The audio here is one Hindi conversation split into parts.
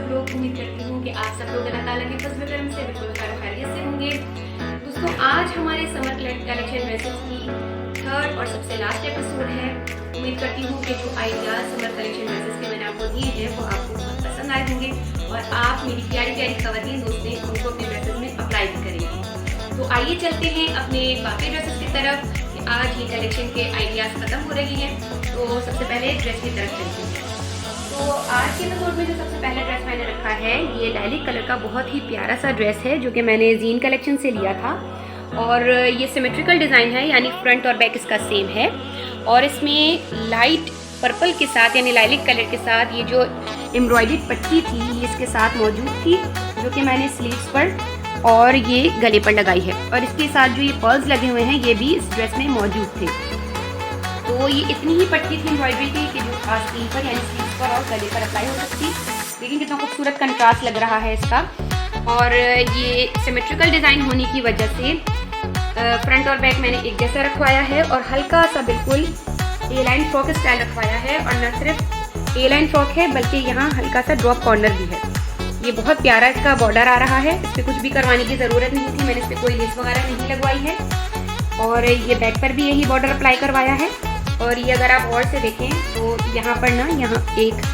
लोग। उम्मीद करती हूँ कि आप सब लोग अल्लाह ताला के फज़ल व करम से बिल्कुल खैरियत से होंगे। दोस्तों, आज हमारे समर कलेक्शन ड्रेसेस की थर्ड और सबसे लास्ट एपिसोड है। उम्मीद करती हूँ कि जो आइडियाज समर कलेक्शन ड्रेसेस के मैंने आपको दिए हैं वो आपको बहुत पसंद आए होंगे और आप मेरी प्यारी प्यारी ख़वातीन दोस्तें उनको अपने ड्रेसेस में अप्लाई भी करेंगे। तो आइए चलते हैं अपने बाकी ड्रेसेस की तरफ कि आज ये कलेक्शन के आइडियाज़ ख़त्म हो रही हैं। तो सबसे पहले ड्रेस की तरफ चलते हैं। तो आज के एपिसोड में जो सबसे पहला ड्रेस मैंने रखा है ये लाइलिक कलर का बहुत ही प्यारा सा ड्रेस है जो कि मैंने जीन कलेक्शन से लिया था और ये सिमेट्रिकल डिज़ाइन है, यानी फ्रंट और बैक इसका सेम है और इसमें लाइट पर्पल के साथ यानी लाइलिक कलर के साथ ये जो एम्ब्रॉयडर्ड पट्टी थी ये इसके साथ मौजूद थी जो कि मैंने स्लीव्स पर और ये गले पर लगाई है और इसके साथ जो ये पर्ल्स लगे हुए हैं ये भी इस ड्रेस में मौजूद थे। तो ये इतनी ही पट्टी थी एम्ब्रॉयडरी की कि जो आस्तीन पर यानी स्लीव्स पर और गले पर अप्लाई हो सकती। लेकिन कितना खूबसूरत कंट्रास्ट लग रहा है इसका। और ये सिमेट्रिकल डिज़ाइन होने की वजह से फ्रंट और बैक मैंने एक जैसा रखवाया है और हल्का सा बिल्कुल ए लाइन फ्रॉक स्टाइल रखवाया है और न सिर्फ ए लाइन फ्रॉक है बल्कि यहाँ हल्का सा ड्रॉप कॉर्नर भी है। ये बहुत प्यारा इसका बॉर्डर आ रहा है, इस पर कुछ भी करवाने की ज़रूरत नहीं थी, मैंने इस पर कोई लेस वगैरह नहीं लगवाई है और ये बैक पर भी यही बॉर्डर अप्लाई करवाया है। और ये अगर आप और से देखें तो यहाँ पर ना यहाँ एक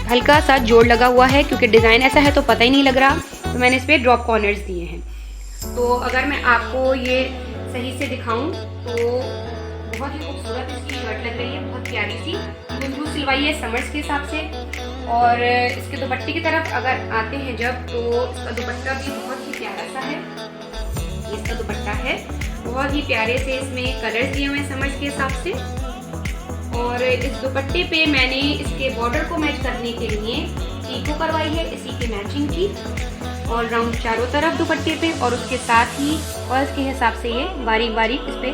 हल्का सा जोड़ लगा हुआ है क्योंकि डिज़ाइन ऐसा है तो पता ही नहीं लग रहा, तो मैंने इस पर ड्रॉप कॉर्नर्स दिए हैं। तो अगर मैं आपको ये सही से दिखाऊं तो बहुत ही खूबसूरत इसकी शर्ट लग रही है, बहुत प्यारी सी गुंजू सिलवाई है समर्स के हिसाब से। और इसके दुपट्टे की तरफ अगर आते हैं जब तो इसका दुपट्टा भी बहुत ही प्यारा सा है। इसका दुपट्टा है बहुत ही प्यारे से, इसमें कलर्स दिए हुए हैं समर्स के हिसाब से और इस दुपट्टे पे मैंने इसके बॉर्डर को मैच करने के लिए पीको करवाई है इसी की मैचिंग की और राउंड चारों तरफ दुपट्टे पे और उसके साथ ही पर्ल्स के हिसाब से ये बारीक बारीक इस पे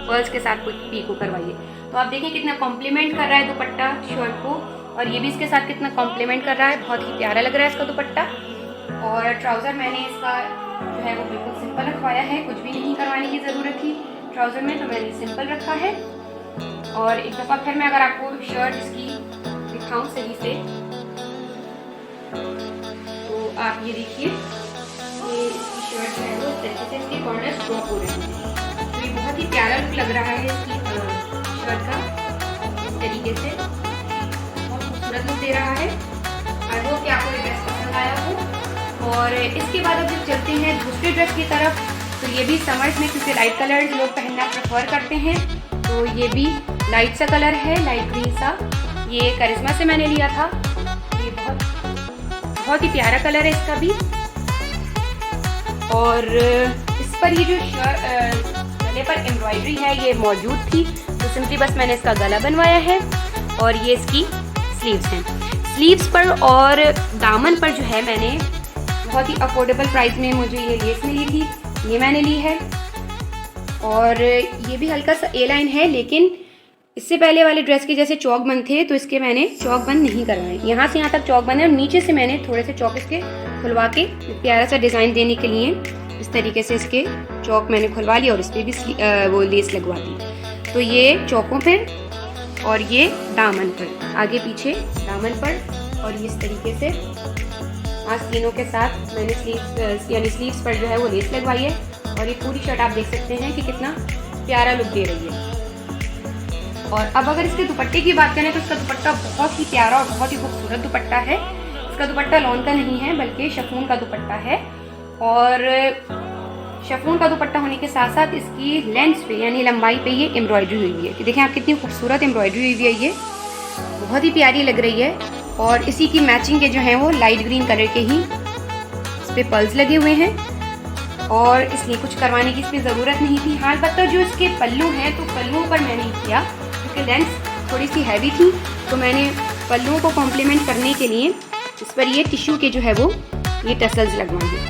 पर्ल्स के साथ कुछ पीको करवाई है। तो आप देखें कितना कॉम्प्लीमेंट कर रहा है दुपट्टा शर्ट को और ये भी इसके साथ कितना कॉम्प्लीमेंट कर रहा है, बहुत ही प्यारा लग रहा है इसका दुपट्टा। और ट्राउज़र मैंने इसका जो है वो बिल्कुल सिंपल रखवाया है, कुछ भी नहीं करवाने की ज़रूरत थी ट्राउज़र में, तो मैंने सिंपल रखा है। और एक दफ़ा फिर मैं अगर आपको शर्ट इसकी दिखाऊं सही से तो आप ये देखिए ये इसकी शर्ट है वो इस तरीके से इसके कॉर्नर्स ड्रॉप हो रहे हैं, तो ये बहुत ही प्यारा लुक लग रहा है इसकी शर्ट का। इस तरीके से बहुत खूबसूरत लुक दे रहा है। आई होप कि आपको ये ड्रेस पसंद आया हो। और इसके बाद अब जब चलते हैं दूसरे ड्रेस की तरफ तो ये भी समर्स में क्योंकि लाइट कलर लोग पहनना प्रेफर करते हैं तो ये भी लाइट सा कलर है, लाइट ग्रीन सा। ये करिश्मा से मैंने लिया था, ये बहुत ही प्यारा कलर है इसका भी। और इस पर ये जो गले पर एम्ब्रॉयडरी है ये मौजूद थी तो सिंपली बस मैंने इसका गला बनवाया है और ये इसकी स्लीव्स हैं। स्लीव्स पर और दामन पर जो है मैंने बहुत ही अफोर्डेबल प्राइस में मुझे ये लेस मिली थी, ये मैंने ली है। और ये भी हल्का सा ए लाइन है लेकिन इससे पहले वाले ड्रेस के जैसे चौक बंद थे तो इसके मैंने चौक बंद नहीं करवाए, यहाँ से यहाँ तक चौक बंद है और नीचे से मैंने थोड़े से चौक इसके खुलवा के प्यारा सा डिज़ाइन देने के लिए इस तरीके से इसके चौक मैंने खुलवा लिया और इस पर भी वो लेस लगवा दी। तो ये चौकों पर और ये दामन पर, आगे पीछे दामन पर और इस तरीके से आस्तीनों के साथ मैंने स्लीव्स यानी स्लीव्स पर जो है वो लेस लगवाई है। और ये पूरी शर्ट आप देख सकते हैं कि कितना प्यारा लुक दे रही है। और अब अगर इसके दुपट्टे की बात करें तो इसका दुपट्टा बहुत ही प्यारा और बहुत ही खूबसूरत दुपट्टा है। इसका दुपट्टा लॉन का नहीं है बल्कि शिफॉन का दुपट्टा है और शिफॉन का दुपट्टा होने के साथ साथ इसकी लेंथ पे यानी लंबाई पे ये एम्ब्रॉयडरी हुई है कि देखें आप कितनी खूबसूरत एम्ब्रॉयडरी हुई है, ये बहुत ही प्यारी लग रही है। और इसी की मैचिंग के जो हैं वो लाइट ग्रीन कलर के ही इस पर पर्ल्स लगे हुए हैं और इसलिए कुछ करवाने की इस पर ज़रूरत नहीं थी। हाँ अलबत्ता जो इसके पल्लू हैं तो पल्लुओं पर मैंने किया क्योंकि लेंथ थोड़ी सी हैवी थी तो मैंने पल्लुओं को कॉम्प्लीमेंट करने के लिए इस पर ये टिश्यू के जो है वो ये टसल्स लगवाए हैं।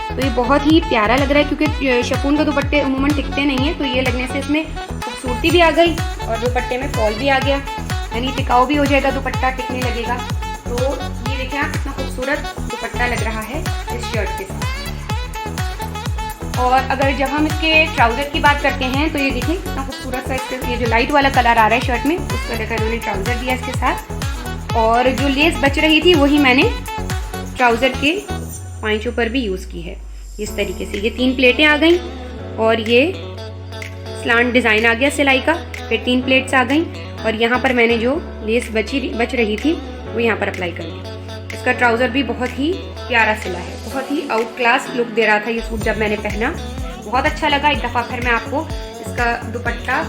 तो ये बहुत ही प्यारा लग रहा है क्योंकि शिफॉन के दुपट्टे अमूमन टिकते नहीं हैं तो ये लगने से इसमें खूबसूरती भी आ गई और दुपट्टे में फॉल भी आ गया, यानी टिकाऊ भी हो जाएगा, दुपट्टा टिकने लगेगा। तो ये देखें आप कितना खूबसूरत दुपट्टा लग रहा है इस शर्ट के साथ। और अगर जब हम इसके ट्राउज़र की बात करते हैं तो ये देखिए कितना खूबसूरत सा इसका ये जो लाइट वाला कलर आ रहा है शर्ट में उस कलर का इन्होंने ट्राउज़र दिया इसके साथ और जो लेस बच रही थी वही मैंने ट्राउज़र के पांचों पर भी यूज़ की है। इस तरीके से ये 3 प्लेटें आ गई और ये स्लांट डिज़ाइन आ गया सिलाई का, फिर 3 प्लेट्स आ गई और यहाँ पर मैंने जो लेस बच रही थी वो यहाँ पर अप्लाई कर दी। इसका ट्राउज़र भी बहुत ही प्यारा सिला है, बहुत ही आउट क्लास लुक दे रहा था ये सूट जब मैंने पहना, बहुत अच्छा लगा। एक दफ़ा फिर मैं आपको इसका दुपट्टा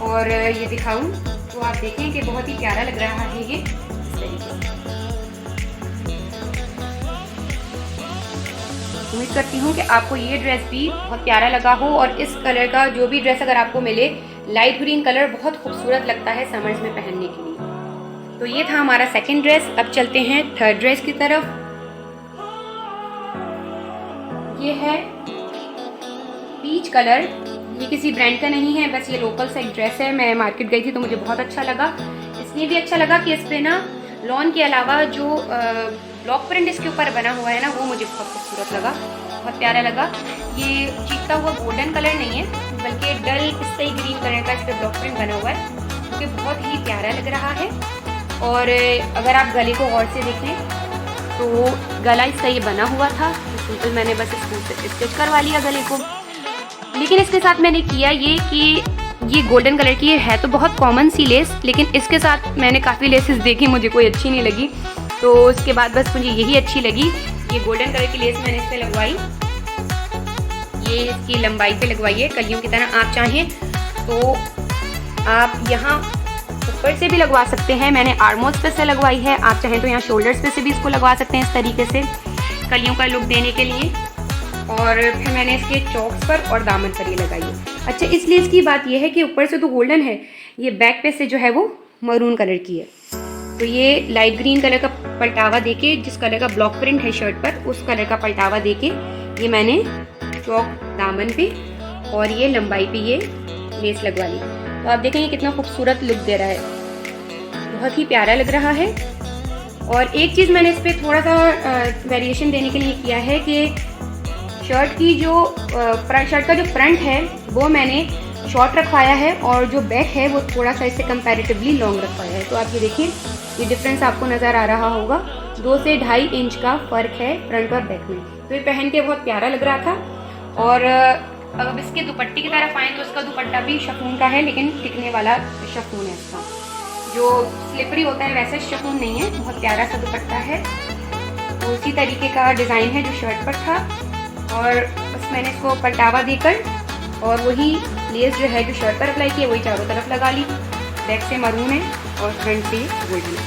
और ये दिखाऊं तो आप देखें कि बहुत ही प्यारा लग रहा है ये इस तरीके से। उम्मीद करती हूँ कि आपको ये ड्रेस भी बहुत प्यारा लगा हो और इस कलर का जो भी ड्रेस अगर आपको मिले, लाइट ग्रीन कलर बहुत खूबसूरत लगता है समर्स में पहनने के लिए। तो ये था हमारा सेकंड ड्रेस। अब चलते हैं थर्ड ड्रेस की तरफ। ये है पीच कलर, ये किसी ब्रांड का नहीं है, बस ये लोकल सा एक ड्रेस है। मैं मार्केट गई थी तो मुझे बहुत अच्छा लगा। इसलिए भी अच्छा लगा कि इस पे ना लॉन के अलावा जो ब्लॉक प्रिंट इसके ऊपर बना हुआ है ना, वो मुझे बहुत खूबसूरत लगा, बहुत प्यारा लगा। ये चीखता हुआ गोल्डन कलर नहीं है, बल्कि डल पिस्ता ग्रीन कलर का इस पर ब्लॉक प्रिंट बना हुआ है, क्योंकि बहुत ही प्यारा लग रहा है। और अगर आप गले को गौर से देखें तो गला इसका ये बना हुआ था, सिंपल मैंने बस इसको स्टिच करवा लिया गले को। लेकिन इसके साथ मैंने किया ये कि ये गोल्डन कलर की है तो बहुत कॉमन सी लेस, लेकिन इसके साथ मैंने काफ़ी लेसेस देखी, मुझे कोई अच्छी नहीं लगी, तो उसके बाद बस मुझे यही अच्छी लगी। ये गोल्डन कलर की लेस मैंने इस पर लगवाई, ये इसकी लंबाई पे लगवाई है कलियों की तरह। आप चाहें तो आप यहाँ ऊपर से भी लगवा सकते हैं, मैंने आर्मोल्स पे से लगवाई है। आप चाहें तो यहाँ शोल्डर्स पे से भी इसको लगवा सकते हैं इस तरीके से कलियों का लुक देने के लिए। और फिर मैंने इसके चौक्स पर और दामन पर ये लगाई है। अच्छा, इसलिए इसकी बात यह है कि ऊपर से तो गोल्डन है, ये बैक पे से जो है वो मरून कलर की है। तो ये लाइट ग्रीन कलर का पलटावा देके, जिस कलर का ब्लॉक प्रिंट है शर्ट पर, उस कलर का पलटावा देके ये मैंने चौक दामन पे और ये लंबाई पे ये लेस लगवा ली। तो आप देखेंगे कितना खूबसूरत लुक दे रहा है, बहुत ही प्यारा लग रहा है। और एक चीज़ मैंने इस पर थोड़ा सा वेरिएशन देने के लिए किया है कि शर्ट की जो शर्ट का जो फ्रंट है वो मैंने शॉर्ट रखवाया है और जो बैक है वो थोड़ा सा इससे कंपैरेटिवली लॉन्ग रखवाया है। तो आप ये देखिए, ये डिफरेंस आपको नज़र आ रहा होगा, 2 से 2.5 इंच का फ़र्क है फ्रंट और बैक में। तो ये पहन के बहुत प्यारा लग रहा था। और अब इसके दुपट्टे की तरफ आएँ तो इसका दुपट्टा भी शिफॉन का है, लेकिन टिकने वाला शिफॉन है इसका, जो स्लिपरी होता है वैसे शिफॉन नहीं है, बहुत प्यारा सा दुपट्टा है। तो उसी तरीके का डिज़ाइन है जो शर्ट पर था, और बस मैंने इसको पलटावा देकर और वही लेस जो है जो शर्ट पर अप्लाई की है वही चारों तरफ लगा ली। बैक से मरून है और फ्रंट से गोल्डन है,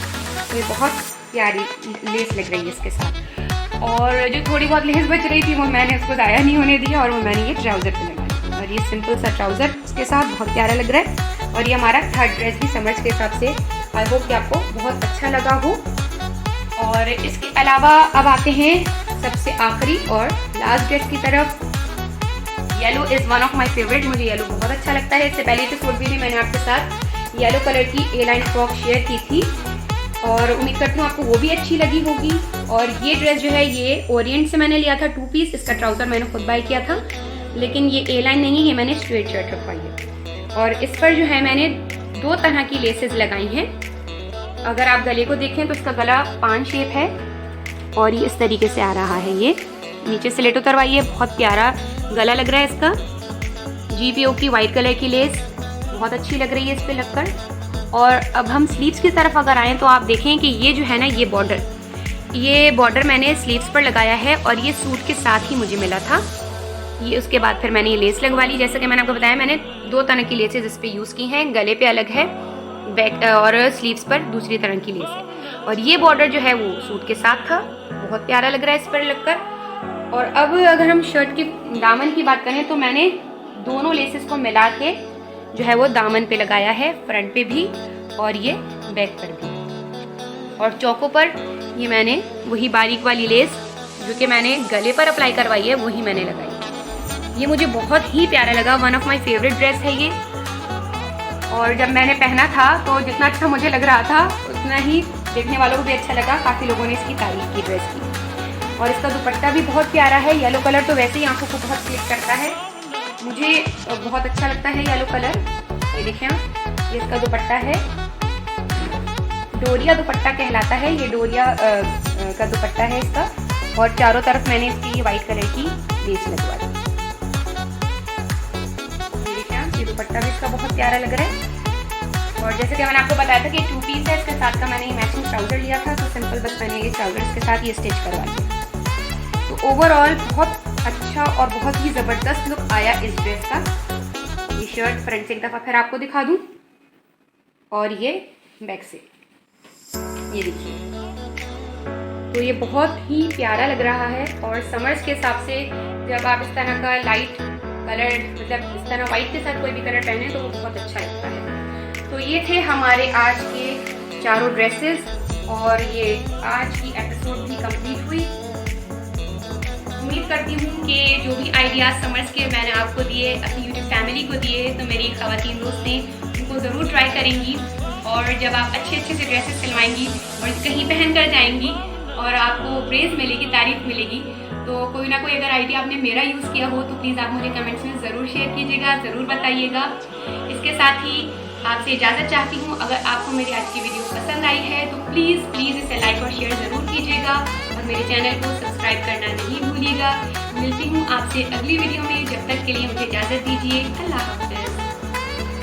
तो ये बहुत प्यारी लेस लग रही है इसके साथ। और जो थोड़ी बहुत लेस बच रही थी वो मैंने उसको ज़ाया नहीं होने दिया और वो मैंने ये ट्राउज़र पे लगाई। और ये सिंपल सा ट्राउज़र इसके साथ बहुत प्यारा लग रहा है। और ये हमारा थर्ड ड्रेस भी समर्स के हिसाब से आई होप कि आपको बहुत अच्छा लगा हो। और इसके अलावा अब आते हैं सबसे आखिरी और लास्ट ड्रेस की तरफ। Yellow is one of my favourite, मुझे येलो बहुत अच्छा लगता है। इससे पहले एपिसोड भी मैंने आपके साथ येलो कलर की ए लाइन फ्रॉक शेयर की थी और उम्मीद करती हूँ आपको वो भी अच्छी लगी होगी। और ये ड्रेस जो है ये ओरिएंट से मैंने लिया था 2 पीस, इसका ट्राउज़र मैंने खुद बाय किया था, लेकिन ये ए लाइन नहीं है, ये मैंने स्ट्रेट शर्ट रखवाई है। और इस पर जो है मैंने 2 तरह की लेसेस लगाई हैं। अगर आप गले को देखें तो इसका गला 5 शेप है और ये इस तरीके से आ रहा है। ये नीचे से लेट उतरवाई है, बहुत प्यारा गला लग रहा है इसका। GPO की वाइट कलर की लेस बहुत अच्छी लग रही है इस पर लगकर। और अब हम स्लीव्स की तरफ अगर आएँ तो आप देखें कि ये जो है ना, ये बॉर्डर मैंने स्लीव्स पर लगाया है और ये सूट के साथ ही मुझे मिला था। ये उसके बाद फिर मैंने ये लेस लगवा ली। जैसा कि मैंने आपको बताया, मैंने 2 तरह की लेसेस इस पर यूज़ की हैं, गले पे अलग है, बैक और स्लीव्स पर दूसरी तरह की लेस है। और ये बॉर्डर जो है वो सूट के साथ था, बहुत प्यारा लग रहा है इस पर लगकर। और अब अगर हम शर्ट की दामन की बात करें तो मैंने दोनों लेसेस को मिला के जो है वो दामन पे लगाया है, फ्रंट पे भी और ये बैक पर भी। और चौकों पर ये मैंने वही बारीक वाली लेस जो कि मैंने गले पर अप्लाई करवाई है वही मैंने लगाई। ये मुझे बहुत ही प्यारा लगा, one of my favourite dress है ये। और जब मैंने पहना था तो जितना अच्छा मुझे लग रहा था उतना ही देखने वालों को भी अच्छा लगा। काफ़ी लोगों ने इसकी तारीफ की ड्रेस की। और इसका दुपट्टा भी बहुत प्यारा है, येलो कलर तो वैसे ही आंखों को बहुत क्लिक करता है, मुझे बहुत अच्छा लगता है येलो कलर। ये देखिए, ये इसका दुपट्टा है, डोरिया दुपट्टा कहलाता है। ये डोरिया का दुपट्टा है इसका, और चारों तरफ मैंने इसकी वाइट कलर की लेस लगवा दी। ये दुपट्टा भी इसका बहुत प्यारा लग रहा है। और जैसे कि मैंने आपको बताया था कि 2 पीस है, इसके साथ का मैंने मैचिंग ट्राउज़र लिया था, तो सिंपल बस मैंने ये ट्राउज़र इसके साथ ये स्टिच करवा दिया। तो ओवरऑल बहुत अच्छा और बहुत ही ज़बरदस्त लुक आया इस ड्रेस का। ये शर्ट फ्रंट से एक दफ़ा फिर आपको दिखा दूँ, और ये बैक से, ये देखिए। तो ये बहुत ही प्यारा लग रहा है। और समर्स के हिसाब से जब आप इस तरह का लाइट कलर, मतलब इस तरह वाइट के साथ कोई भी कलर पहने तो वो बहुत अच्छा लगता है। तो ये थे हमारे आज के चारों ड्रेसेस, और ये आज की एपिसोड भी कंप्लीट हुई। उम्मीद करती हूँ कि जो भी आइडियाज़ समर्स के मैंने आपको दिए, अपनी यूट्यूब फैमिली को दिए, तो मेरी ख़वातीन दोस्तें उनको ज़रूर ट्राई करेंगी। और जब आप अच्छे अच्छे से ड्रेसेस सिलवाएंगी और कहीं पहन कर जाएंगी और आपको प्रेज़ मिलेगी, तारीफ़ मिलेगी, तो कोई ना कोई अगर आइडिया आपने मेरा यूज़ किया हो तो प्लीज़ आप मुझे कमेंट्स में ज़रूर शेयर कीजिएगा, ज़रूर बताइएगा। इसके साथ ही आपसे इजाज़त चाहती हूँ। अगर आपको मेरी आज की वीडियो पसंद आई है तो प्लीज़ इसे लाइक और शेयर ज़रूर कीजिएगा, और मेरे चैनल को सब्सक्राइब करना नहीं भूलिएगा। मिलती हूँ आपसे अगली वीडियो में, जब तक के लिए मुझे इजाज़त दीजिए। अल्लाह हाफ़िज़।